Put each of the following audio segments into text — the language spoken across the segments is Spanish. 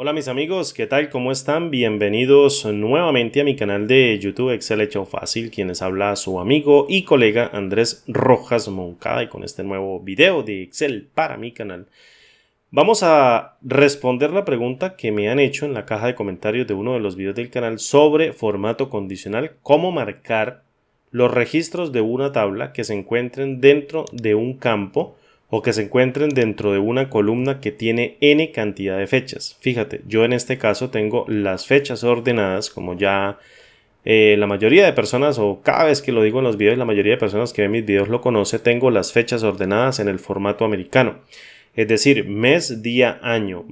Hola mis amigos, ¿qué tal? ¿Cómo están? Bienvenidos nuevamente a mi canal de YouTube Excel Hecho Fácil, quienes habla su amigo y colega Andrés Rojas Moncada, y con este nuevo video de Excel para mi canal vamos a responder la pregunta que me han hecho en la caja de comentarios de uno de los videos del canal sobre formato condicional, cómo marcar los registros de una tabla que se encuentren dentro de un campo o que se encuentren dentro de una columna que tiene n cantidad de fechas. Fíjate, yo en este caso tengo las fechas ordenadas, como ya la mayoría de personas, o cada vez que lo digo en los videos, la mayoría de personas que ven mis videos lo conoce, tengo las fechas ordenadas en el formato americano. Es decir, mes, día, año,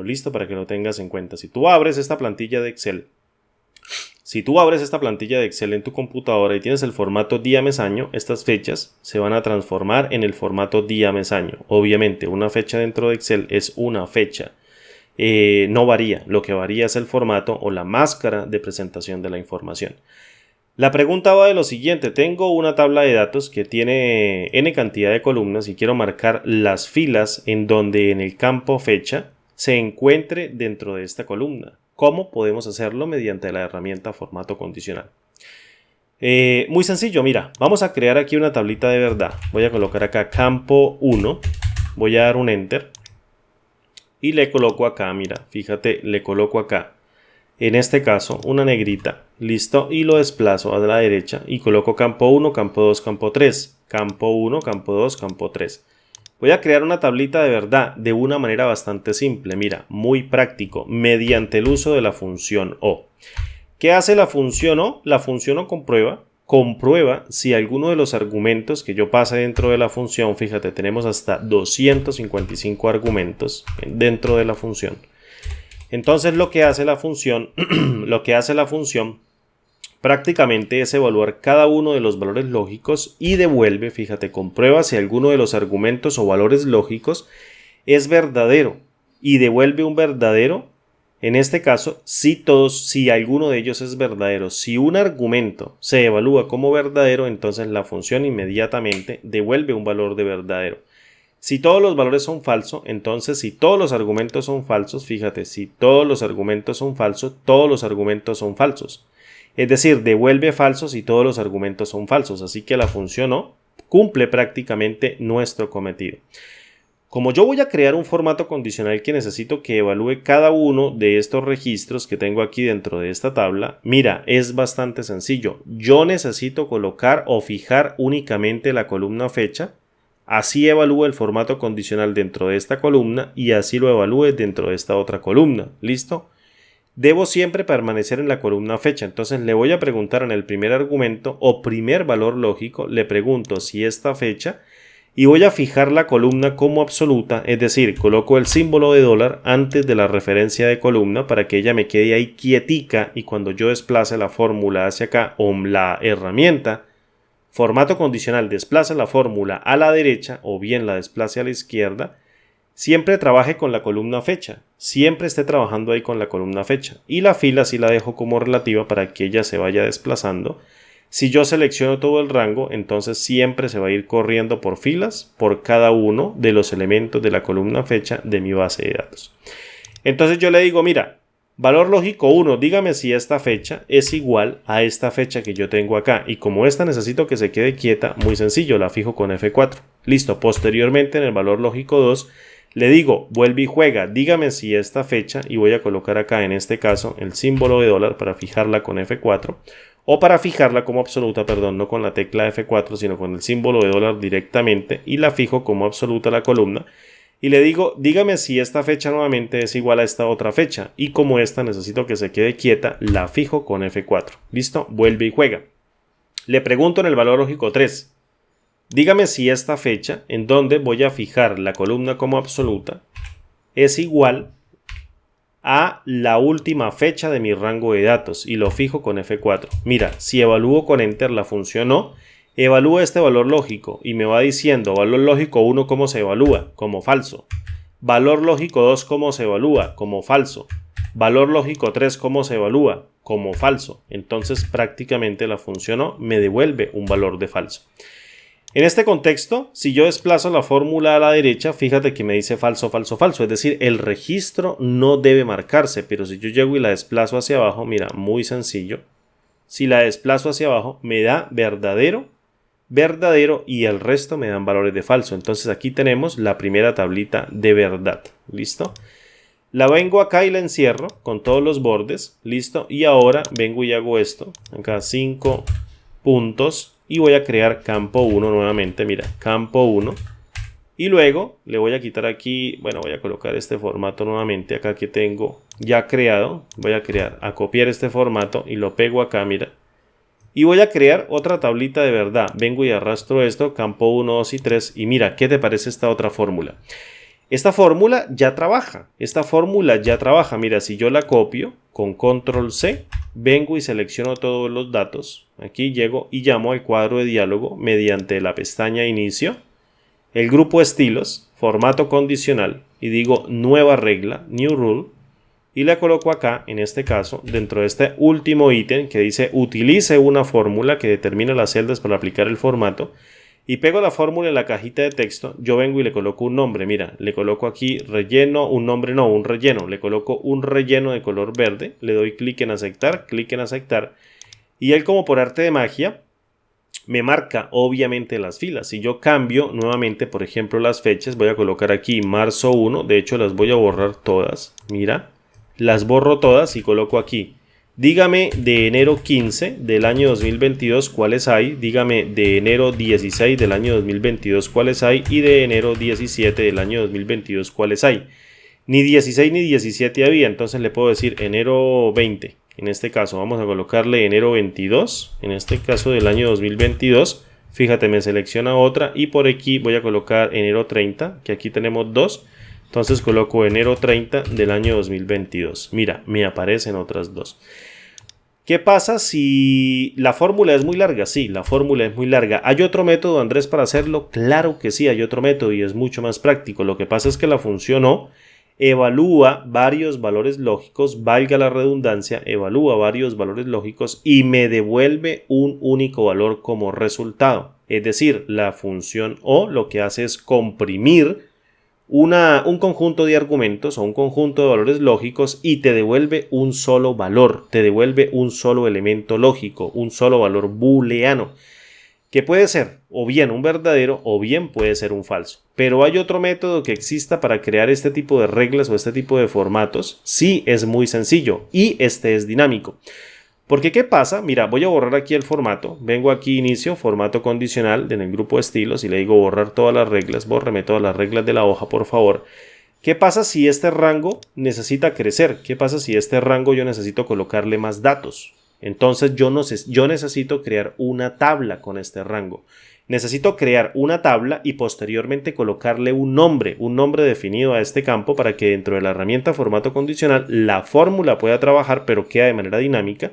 listo para que lo tengas en cuenta. Si tú abres esta plantilla de Excel, en tu computadora y tienes el formato día, mes, año, estas fechas se van a transformar en el formato día, mes, año. Obviamente, una fecha dentro de Excel es una fecha. No varía, lo que varía es el formato o la máscara de presentación de la información. La pregunta va de lo siguiente: tengo una tabla de datos que tiene n cantidad de columnas y quiero marcar las filas en donde en el campo fecha se encuentre dentro de esta columna. ¿Cómo podemos hacerlo? Mediante la herramienta formato condicional. Muy sencillo, mira, vamos a crear aquí una tablita de verdad. Voy a colocar acá campo 1, voy a dar un enter y le coloco acá, mira, fíjate, le coloco acá, en este caso, una negrita, listo, y lo desplazo a la derecha y coloco campo 1, campo 2, campo 3, campo 1, campo 2, campo 3. Voy a crear una tablita de verdad de una manera bastante simple, mira, muy práctico, mediante el uso de la función O. ¿Qué hace la función O? La función O comprueba si alguno de los argumentos que yo pase dentro de la función, fíjate, tenemos hasta 255 argumentos dentro de la función. Entonces lo que hace la función, prácticamente es evaluar cada uno de los valores lógicos y devuelve, fíjate, comprueba si alguno de los argumentos o valores lógicos es verdadero y devuelve un verdadero. En este caso, si alguno de ellos es verdadero, si un argumento se evalúa como verdadero, entonces la función inmediatamente devuelve un valor de verdadero. Si todos los valores son falsos, entonces si todos los argumentos son falsos, fíjate, si todos los argumentos son falsos, todos los argumentos son falsos. Es decir, devuelve falsos si todos los argumentos son falsos. Así que la función O cumple prácticamente nuestro cometido. Como yo voy a crear un formato condicional que necesito que evalúe cada uno de estos registros que tengo aquí dentro de esta tabla, mira, es bastante sencillo. Yo necesito colocar o fijar únicamente la columna fecha. Así evalúe el formato condicional dentro de esta columna y así lo evalúe dentro de esta otra columna. ¿Listo? Debo siempre permanecer en la columna fecha. Entonces le voy a preguntar en el primer argumento o primer valor lógico, le pregunto si esta fecha, y voy a fijar la columna como absoluta, es decir, coloco el símbolo de dólar antes de la referencia de columna para que ella me quede ahí quietica, y cuando yo desplace la fórmula hacia acá o la herramienta formato condicional desplaza la fórmula a la derecha o bien la desplace a la izquierda, siempre trabaje con la columna fecha, siempre esté trabajando ahí con la columna fecha, y la fila sí la dejo como relativa para que ella se vaya desplazando. Si yo selecciono todo el rango, entonces siempre se va a ir corriendo por filas por cada uno de los elementos de la columna fecha de mi base de datos. Entonces yo le digo, mira, valor lógico 1, dígame si esta fecha es igual a esta fecha que yo tengo acá. Y como esta necesito que se quede quieta, muy sencillo, la fijo con F4. Listo, posteriormente en el valor lógico 2, le digo, vuelve y juega, dígame si esta fecha, y voy a colocar acá en este caso el símbolo de dólar para fijarla con F4. O para fijarla como absoluta, perdón, no con la tecla F4, sino con el símbolo de dólar directamente, y la fijo como absoluta la columna. Y le digo, dígame si esta fecha nuevamente es igual a esta otra fecha. Y como esta necesito que se quede quieta, la fijo con F4. ¿Listo? Vuelve y juega. Le pregunto en el valor lógico 3. Dígame si esta fecha, en donde voy a fijar la columna como absoluta, es igual a la última fecha de mi rango de datos. Y lo fijo con F4. Mira, si evalúo con Enter la función O, evalúa este valor lógico y me va diciendo valor lógico 1 cómo se evalúa, como falso. Valor lógico 2 cómo se evalúa, como falso. Valor lógico 3 cómo se evalúa, como falso. Entonces prácticamente la función O me devuelve un valor de falso. En este contexto, si yo desplazo la fórmula a la derecha, fíjate que me dice falso, falso, falso. Es decir, el registro no debe marcarse, pero si yo llego y la desplazo hacia abajo, mira, muy sencillo. Si la desplazo hacia abajo, me da verdadero, verdadero y el resto me dan valores de falso. Entonces aquí tenemos la primera tablita de verdad. ¿Listo? La vengo acá y la encierro con todos los bordes. ¿Listo? Y ahora vengo y hago esto. Acá 5 puntos. Y voy a crear campo 1 nuevamente. Mira, campo 1. Y luego le voy a quitar aquí. Bueno, voy a colocar este formato nuevamente. Acá que tengo ya creado. Voy a copiar este formato y lo pego acá, mira. Y voy a crear otra tablita de verdad. Vengo y arrastro esto, campo 1, 2 y 3. Y mira, ¿qué te parece esta otra fórmula? Esta fórmula ya trabaja. Mira, si yo la copio con control C, vengo y selecciono todos los datos. Aquí llego y llamo al cuadro de diálogo mediante la pestaña inicio, el grupo estilos, formato condicional y digo nueva regla, new rule. Y la coloco acá, en este caso, dentro de este último ítem que dice utilice una fórmula que determina las celdas para aplicar el formato. Y pego la fórmula en la cajita de texto, yo vengo y le coloco un nombre, mira, le coloco aquí relleno, un nombre no, un relleno, le coloco un relleno de color verde, le doy clic en aceptar, y él como por arte de magia me marca obviamente las filas. Si yo cambio nuevamente, por ejemplo, las fechas, voy a colocar aquí marzo 1, de hecho las voy a borrar todas, mira, las borro todas y coloco aquí. Dígame de enero 15 del año 2022 cuáles hay, dígame de enero 16 del año 2022 cuáles hay y de enero 17 del año 2022 cuáles hay. Ni 16 ni 17 había, entonces le puedo decir enero 20. En este caso vamos a colocarle enero 22, en este caso del año 2022. Fíjate, me selecciona otra y por aquí voy a colocar enero 30, que aquí tenemos dos. Entonces coloco enero 30 del año 2022. Mira, me aparecen otras dos. ¿Qué pasa si la fórmula es muy larga? Sí, la fórmula es muy larga. ¿Hay otro método, Andrés, para hacerlo? Claro que sí, hay otro método y es mucho más práctico. Lo que pasa es que la función O evalúa varios valores lógicos, valga la redundancia, evalúa varios valores lógicos y me devuelve un único valor como resultado. Es decir, la función O lo que hace es comprimir un conjunto de argumentos o un conjunto de valores lógicos y te devuelve un solo valor, te devuelve un solo elemento lógico, un solo valor booleano, que puede ser o bien un verdadero o bien puede ser un falso. Pero hay otro método que exista para crear este tipo de reglas o este tipo de formatos. Sí, es muy sencillo y este es dinámico. Porque ¿qué pasa? Mira, voy a borrar aquí el formato, vengo aquí inicio, formato condicional en el grupo de estilos y le digo borrar todas las reglas, bórreme todas las reglas de la hoja por favor. ¿Qué pasa si este rango necesita crecer? ¿Qué pasa si este rango yo necesito colocarle más datos? Entonces yo necesito crear una tabla con este rango. Necesito crear una tabla y posteriormente colocarle un nombre definido a este campo para que dentro de la herramienta formato condicional la fórmula pueda trabajar pero queda de manera dinámica.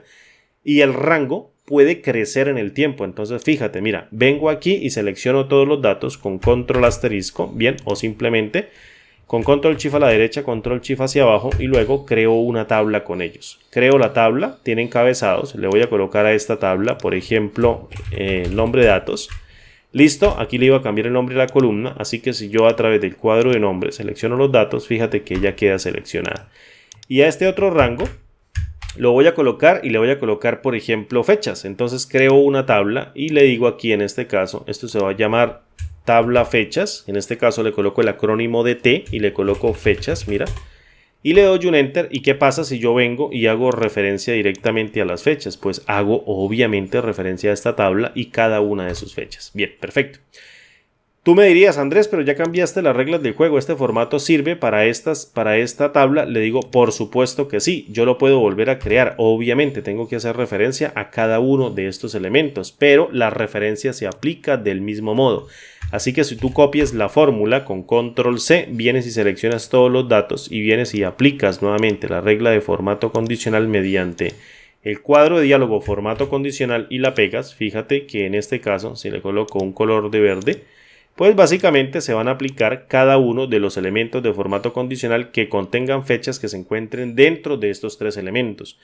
Y el rango puede crecer en el tiempo. Entonces fíjate, mira, vengo aquí y selecciono todos los datos con control asterisco, bien, o simplemente con control shift a la derecha, control shift hacia abajo y luego creo una tabla con ellos. Creo la tabla, tiene encabezados, le voy a colocar a esta tabla, por ejemplo, el nombre de datos. Listo, aquí le iba a cambiar el nombre de la columna, así que si yo a través del cuadro de nombre selecciono los datos, fíjate que ya queda seleccionada. Y a este otro rango lo voy a colocar y le voy a colocar, por ejemplo, fechas. Entonces creo una tabla y le digo aquí en este caso, esto se va a llamar tabla fechas. En este caso le coloco el acrónimo de T y le coloco fechas, mira. Y le doy un enter. ¿Y qué pasa si yo vengo y hago referencia directamente a las fechas? Pues hago obviamente referencia a esta tabla y cada una de sus fechas. Bien, perfecto. Tú me dirías, Andrés, pero ya cambiaste las reglas del juego, ¿este formato sirve para esta tabla? Le digo, por supuesto que sí, yo lo puedo volver a crear. Obviamente tengo que hacer referencia a cada uno de estos elementos, pero la referencia se aplica del mismo modo. Así que si tú copias la fórmula con control C, vienes y seleccionas todos los datos y vienes y aplicas nuevamente la regla de formato condicional mediante el cuadro de diálogo formato condicional y la pegas. Fíjate que en este caso, si le coloco un color de verde, pues básicamente se van a aplicar cada uno de los elementos de formato condicional que contengan fechas que se encuentren dentro de estos tres elementos.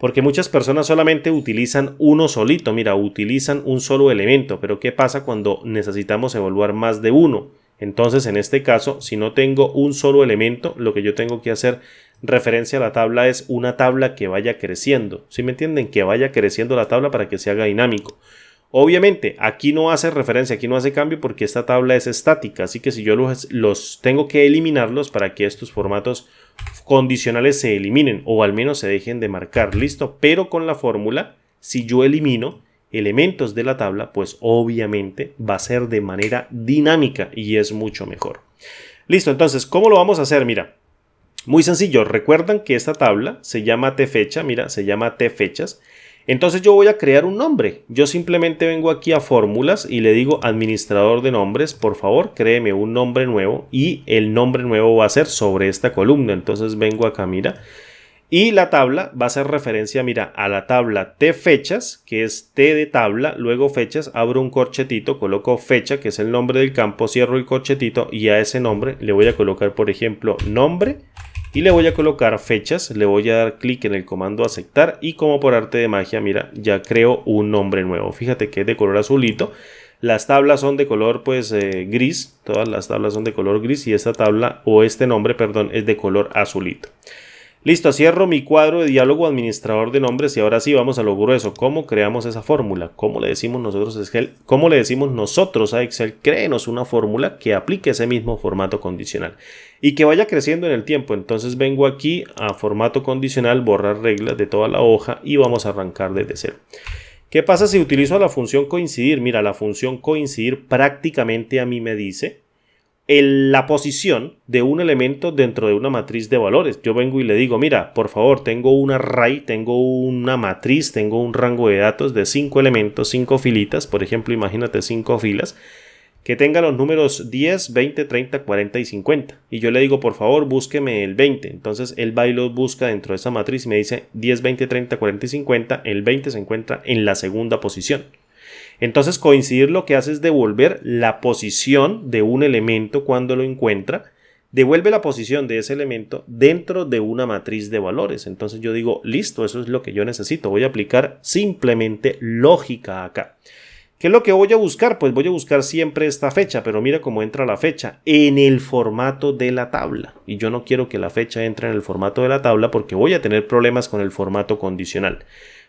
Porque muchas personas solamente utilizan uno solito, mira, utilizan un solo elemento, pero ¿qué pasa cuando necesitamos evaluar más de uno? Entonces, en este caso, si no tengo un solo elemento, lo que yo tengo que hacer referencia a la tabla es una tabla que vaya creciendo. ¿Sí me entienden? Que vaya creciendo la tabla para que se haga dinámico. Obviamente, aquí no hace referencia, aquí no hace cambio porque esta tabla es estática, así que si yo los tengo que eliminarlos para que estos formatos condicionales se eliminen o al menos se dejen de marcar, listo, pero con la fórmula, si yo elimino elementos de la tabla, pues obviamente va a ser de manera dinámica y es mucho mejor. Listo, entonces, ¿cómo lo vamos a hacer? Mira, muy sencillo, recuerdan que esta tabla se llama tfecha, mira, se llama tfechas. Entonces yo voy a crear un nombre. Yo simplemente vengo aquí a fórmulas y le digo administrador de nombres, por favor, créeme un nombre nuevo y el nombre nuevo va a ser sobre esta columna. Entonces vengo acá, mira, y la tabla va a hacer referencia, mira, a la tabla tfechas, que es T de tabla, luego fechas, abro un corchetito, coloco fecha, que es el nombre del campo, cierro el corchetito y a ese nombre le voy a colocar, por ejemplo, nombre. Y le voy a colocar fechas, le voy a dar clic en el comando aceptar y como por arte de magia, mira, ya creo un nombre nuevo. Fíjate que es de color azulito. Las tablas son de color pues gris, todas las tablas son de color gris y esta tabla o este nombre, perdón, es de color azulito. Listo, cierro mi cuadro de diálogo administrador de nombres y ahora sí vamos a lo grueso. ¿Cómo creamos esa fórmula? ¿Cómo le decimos nosotros a Excel? ¿Cómo le decimos nosotros a Excel? Créenos una fórmula que aplique ese mismo formato condicional y que vaya creciendo en el tiempo. Entonces vengo aquí a formato condicional, borrar reglas de toda la hoja y vamos a arrancar desde cero. ¿Qué pasa si utilizo la función coincidir? Mira, la función coincidir prácticamente a mí me dice la posición de un elemento dentro de una matriz de valores. Yo vengo y le digo, mira, por favor, tengo un array, tengo una matriz, tengo un rango de datos de 5 elementos, 5 filitas, por ejemplo, imagínate 5 filas, que tenga los números 10, 20, 30, 40 y 50. Y yo le digo, por favor, búsqueme el 20. Entonces, él va y los busca dentro de esa matriz y me dice 10, 20, 30, 40 y 50. El 20 se encuentra en la segunda posición. Entonces coincidir lo que hace es devolver la posición de un elemento cuando lo encuentra, devuelve la posición de ese elemento dentro de una matriz de valores. Entonces yo digo, listo, eso es lo que yo necesito, voy a aplicar simplemente lógica acá. ¿Qué es lo que voy a buscar? Pues voy a buscar siempre esta fecha, pero mira cómo entra la fecha en el formato de la tabla. Y yo no quiero que la fecha entre en el formato de la tabla porque voy a tener problemas con el formato condicional.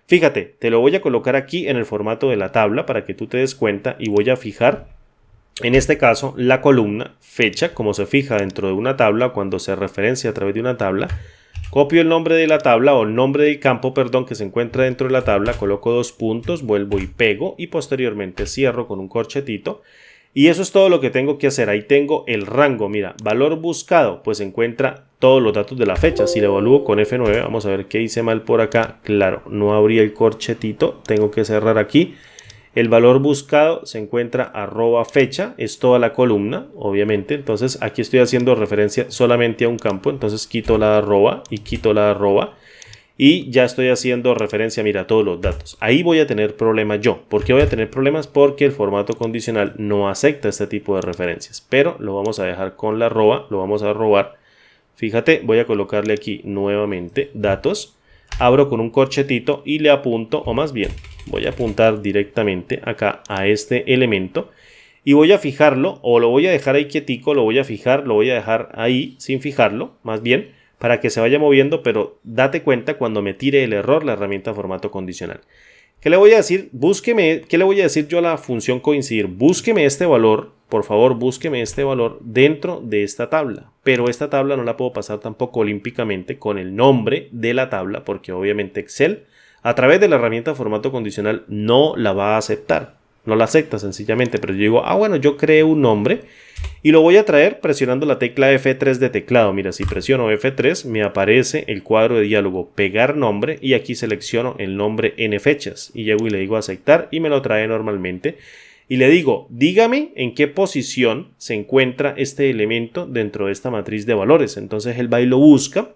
Fíjate, te lo voy a colocar aquí en el formato de la tabla para que tú te des cuenta y voy a fijar, en este caso, la columna fecha, como se fija dentro de una tabla cuando se referencia a través de una tabla. Copio el nombre de la tabla o el nombre del campo, perdón, que se encuentra dentro de la tabla, coloco 2 puntos, vuelvo y pego y posteriormente cierro con un corchetito. Y eso es todo lo que tengo que hacer. Ahí tengo el rango, mira, valor buscado, pues encuentra todos los datos de la fecha. Si le evalúo con F9, vamos a ver qué hice mal por acá. Claro, no abrí el corchetito, tengo que cerrar aquí. El valor buscado se encuentra arroba fecha, es toda la columna, obviamente. Entonces aquí estoy haciendo referencia solamente a un campo, entonces quito la arroba y quito la arroba. Y ya estoy haciendo referencia, mira, a todos los datos. Ahí voy a tener problemas yo. ¿Por qué voy a tener problemas? Porque el formato condicional no acepta este tipo de referencias. Pero lo vamos a dejar con la arroba, lo vamos a robar. Fíjate, voy a colocarle aquí nuevamente datos. Abro con un corchetito y le apunto, o más bien, voy a apuntar directamente acá a este elemento. Y voy a fijarlo, o lo voy a dejar ahí quietico, lo voy a fijar, lo voy a dejar ahí sin fijarlo, más bien, para que se vaya moviendo, pero date cuenta cuando me tire el error la herramienta formato condicional. ¿Qué le voy a decir? ¿Qué le voy a decir yo a la función coincidir? Búsqueme este valor, por favor, búsqueme este valor dentro de esta tabla. Pero esta tabla no la puedo pasar tampoco olímpicamente con el nombre de la tabla, porque obviamente Excel, a través de la herramienta formato condicional, no la va a aceptar. No la acepta sencillamente, pero yo digo, bueno, yo creé un nombre y lo voy a traer presionando la tecla F3 de teclado. Mira, si presiono F3 me aparece el cuadro de diálogo pegar nombre y aquí selecciono el nombre n fechas y llego y le digo aceptar y me lo trae normalmente. Y le digo, dígame en qué posición se encuentra este elemento dentro de esta matriz de valores. Entonces él va y lo busca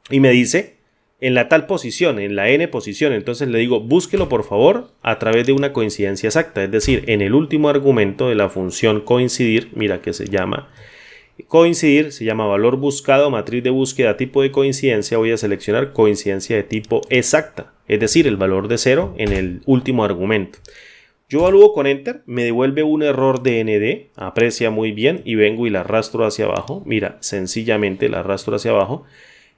y me dice en la tal posición, en la n posición. Entonces le digo, búsquelo por favor a través de una coincidencia exacta, es decir, en el último argumento de la función coincidir, mira que se llama coincidir, se llama valor buscado, matriz de búsqueda, tipo de coincidencia, voy a seleccionar coincidencia de tipo exacta. es decir, el valor de 0 en el último argumento. Yo evalúo con Enter, me devuelve un error de ND, aprecia muy bien, y vengo y la arrastro hacia abajo. Mira, sencillamente la arrastro hacia abajo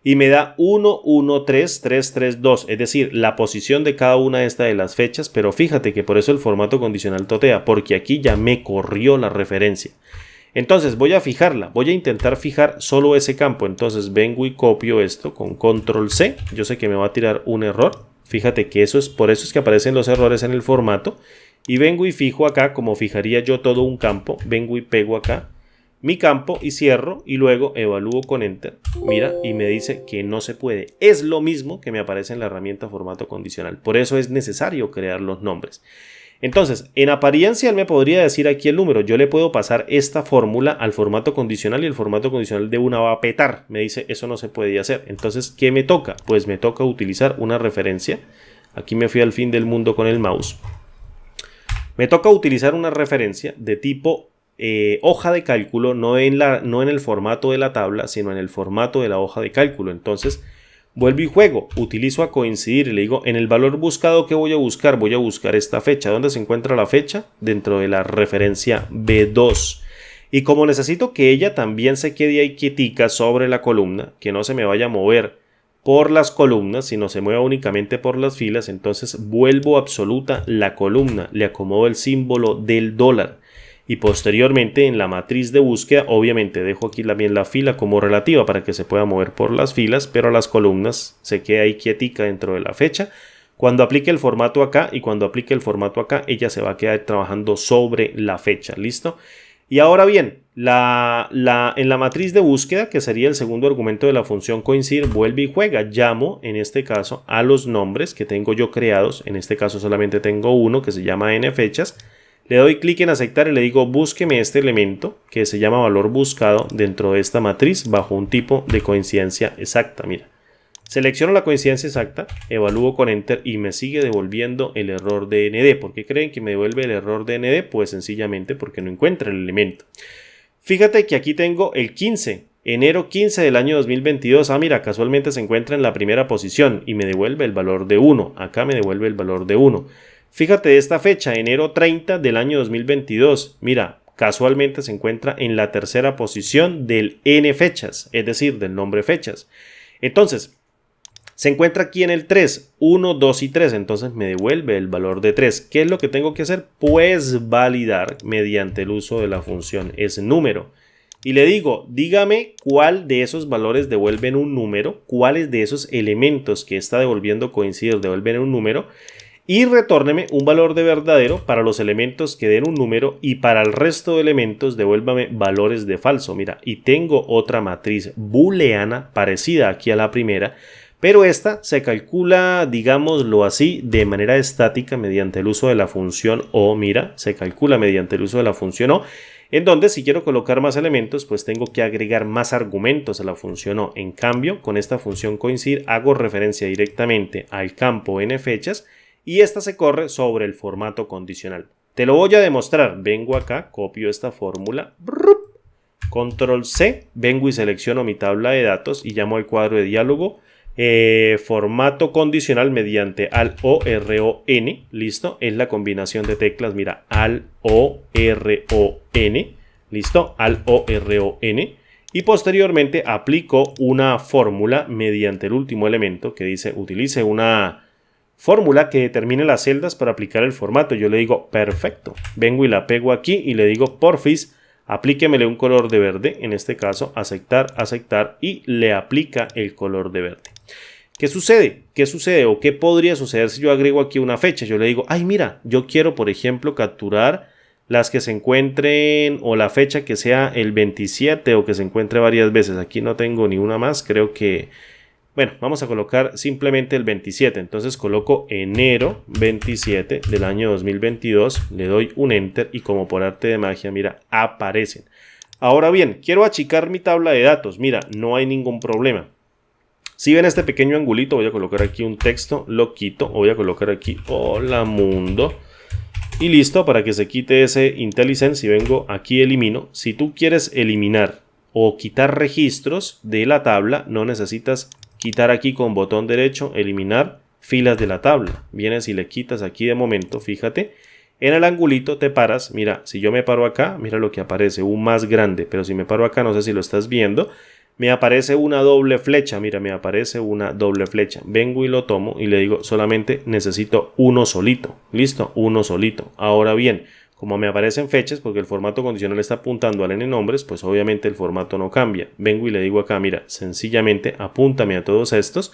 y me da 1, 1, 3, 3, 3, 2, es decir, la posición de cada una de las fechas, pero fíjate que por eso el formato condicional totea, porque aquí ya me corrió la referencia. Entonces voy a fijarla, voy a intentar fijar solo ese campo. Entonces vengo y copio esto con control C. Yo sé que me va a tirar un error. Fíjate que por eso es que aparecen los errores en el formato. Y vengo y fijo acá como fijaría yo todo un campo. Vengo y pego acá mi campo y cierro y luego evalúo con Enter. Mira, y me dice que no se puede. Es lo mismo que me aparece en la herramienta formato condicional. Por eso es necesario crear los nombres. Entonces, en apariencia él me podría decir aquí el número. Yo le puedo pasar esta fórmula al formato condicional y el formato condicional de una va a petar. Me dice, eso no se puede hacer. Entonces, ¿qué me toca? Pues me toca utilizar una referencia. Aquí me fui al fin del mundo con el mouse. Me toca utilizar una referencia de tipo hoja de cálculo, no en el formato de la tabla, sino en el formato de la hoja de cálculo. Entonces, vuelvo y juego, utilizo a coincidir y le digo, en el valor buscado, ¿qué voy a buscar? Voy a buscar esta fecha. ¿Dónde se encuentra la fecha? Dentro de la referencia B2. Y como necesito que ella también se quede ahí quietica sobre la columna, que no se me vaya a mover por las columnas, sino se mueva únicamente por las filas, entonces vuelvo absoluta la columna, le acomodo el símbolo del dólar. Y posteriormente en la matriz de búsqueda, obviamente dejo aquí también la fila como relativa para que se pueda mover por las filas, pero las columnas se queda ahí quietica dentro de la fecha. Cuando aplique el formato acá y cuando aplique el formato acá, ella se va a quedar trabajando sobre la fecha, ¿listo? Y ahora bien, en la matriz de búsqueda, que sería el segundo argumento de la función coincidir, vuelve y juega. Llamo, en este caso, a los nombres que tengo yo creados. En este caso solamente tengo uno que se llama nfechas. Le doy clic en aceptar y le digo búsqueme este elemento que se llama valor buscado dentro de esta matriz bajo un tipo de coincidencia exacta. Mira, selecciono la coincidencia exacta, evalúo con Enter y me sigue devolviendo el error de ND. ¿Por qué creen que me devuelve el error de ND? Pues sencillamente porque no encuentra el elemento. Fíjate que aquí tengo el 15, enero 15 del año 2022. Ah, mira, casualmente se encuentra en la primera posición y me devuelve el valor de 1. Acá me devuelve el valor de 1. Fíjate de esta fecha, enero 30 del año 2022. Mira, casualmente se encuentra en la tercera posición del N fechas, es decir, del nombre fechas. Entonces, se encuentra aquí en el 3, 1, 2 y 3, entonces me devuelve el valor de 3. ¿Qué es lo que tengo que hacer? Pues validar mediante el uso de la función isNúmero. Y le digo, dígame cuál de esos valores devuelven un número, cuáles de esos elementos que está devolviendo coincidir devuelven un número, y retórneme un valor de verdadero para los elementos que den un número y para el resto de elementos devuélvame valores de falso. Mira, y tengo otra matriz booleana parecida aquí a la primera, pero esta se calcula, digámoslo así, de manera estática mediante el uso de la función O. Mira, se calcula mediante el uso de la función O, en donde si quiero colocar más elementos, pues tengo que agregar más argumentos a la función O. En cambio, con esta función coincidir hago referencia directamente al campo nfechas y esta se corre sobre el formato condicional. Te lo voy a demostrar. Vengo acá, copio esta fórmula, control C, vengo y selecciono mi tabla de datos y llamo al cuadro de diálogo formato condicional mediante AL-O-R-O-N, listo, es la combinación de teclas, mira, AL-O-R-O-N, listo, AL-O-R-O-N, y posteriormente aplico una fórmula mediante el último elemento que dice utilice una fórmula que determine las celdas para aplicar el formato. Yo le digo perfecto, vengo y la pego aquí y le digo porfis, aplíquemele un color de verde, en este caso aceptar, aceptar, y le aplica el color de verde. ¿Qué sucede? ¿Qué sucede o qué podría suceder si yo agrego aquí una fecha? Yo le digo, ay mira, yo quiero por ejemplo capturar las que se encuentren o la fecha que sea el 27 o que se encuentre varias veces. Aquí no tengo ni una más, creo que... Bueno, vamos a colocar simplemente el 27, entonces coloco enero 27 del año 2022, le doy un Enter y como por arte de magia, mira, aparecen. Ahora bien, quiero achicar mi tabla de datos, mira, no hay ningún problema. Si ven este pequeño angulito, voy a colocar aquí un texto, lo quito, voy a colocar aquí hola mundo y listo para que se quite ese IntelliSense y vengo aquí elimino. Si tú quieres eliminar o quitar registros de la tabla, no necesitas quitar aquí con botón derecho, eliminar filas de la tabla. Vienes y le quitas aquí de momento, fíjate, en el angulito te paras. Mira, si yo me paro acá, mira lo que aparece, un más grande, pero si me paro acá, no sé si lo estás viendo, me aparece una doble flecha. Mira, me aparece una doble flecha. Vengo y lo tomo y le digo, solamente necesito uno solito. ¿Listo? Uno solito. Ahora bien, como me aparecen fechas, porque el formato condicional está apuntando al n nombres, pues obviamente el formato no cambia. Vengo y le digo acá, mira, sencillamente apúntame a todos estos.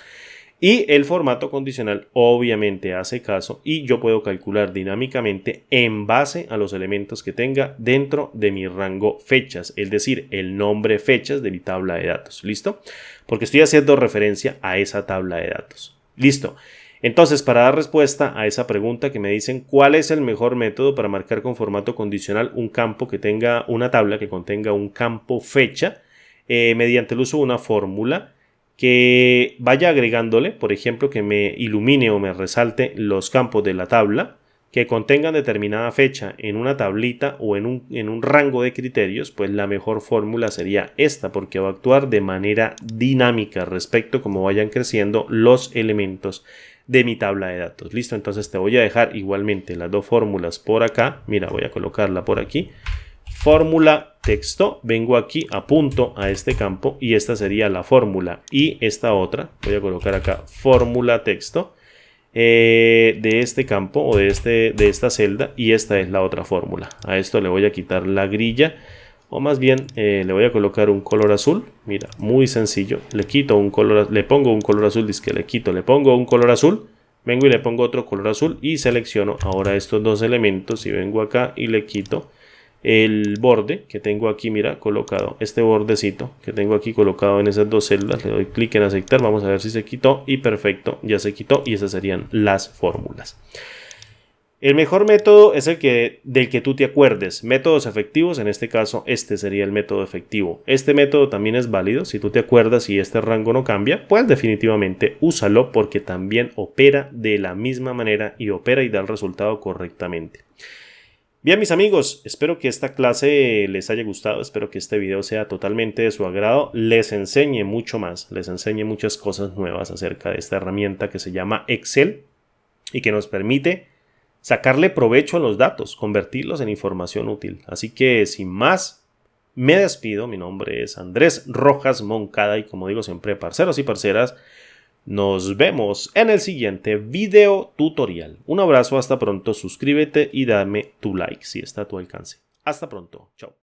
Y el formato condicional obviamente hace caso y yo puedo calcular dinámicamente en base a los elementos que tenga dentro de mi rango fechas, es decir, el nombre fechas de mi tabla de datos. ¿Listo? Porque estoy haciendo referencia a esa tabla de datos. ¿Listo? Entonces, para dar respuesta a esa pregunta que me dicen cuál es el mejor método para marcar con formato condicional un campo que tenga una tabla que contenga un campo fecha, mediante el uso de una fórmula que vaya agregándole, por ejemplo, que me ilumine o me resalte los campos de la tabla que contengan determinada fecha en una tablita o en un rango de criterios, pues la mejor fórmula sería esta, porque va a actuar de manera dinámica respecto a cómo vayan creciendo los elementos de mi tabla de datos. Listo, entonces te voy a dejar igualmente las dos fórmulas por acá. Mira, voy a colocarla por aquí. Fórmula texto, vengo aquí, apunto a este campo y esta sería la fórmula, y esta otra, voy a colocar acá fórmula texto de este campo o de esta celda, y esta es la otra fórmula. A esto le voy a quitar la grilla, o más bien le voy a colocar un color azul. Mira, muy sencillo, le quito un color, le pongo un color azul, le pongo un color azul, vengo y le pongo otro color azul y selecciono ahora estos dos elementos y vengo acá y le quito el borde que tengo aquí, mira, colocado, este bordecito que tengo aquí colocado en esas dos celdas, le doy clic en aceptar, vamos a ver si se quitó, y perfecto, ya se quitó, y esas serían las fórmulas. El mejor método es del que tú te acuerdes. Métodos efectivos, en este caso este sería el método efectivo. Este método también es válido, si tú te acuerdas y este rango no cambia, pues definitivamente úsalo, porque también opera de la misma manera y opera y da el resultado correctamente. Bien, mis amigos, espero que esta clase les haya gustado, espero que este video sea totalmente de su agrado, les enseñe mucho más, les enseñe muchas cosas nuevas acerca de esta herramienta que se llama Excel y que nos permite sacarle provecho a los datos, convertirlos en información útil. Así que, sin más, me despido. Mi nombre es Andrés Rojas Moncada y, como digo siempre, parceros y parceras, nos vemos en el siguiente video tutorial. Un abrazo, hasta pronto, suscríbete y dame tu like si está a tu alcance. Hasta pronto, chao.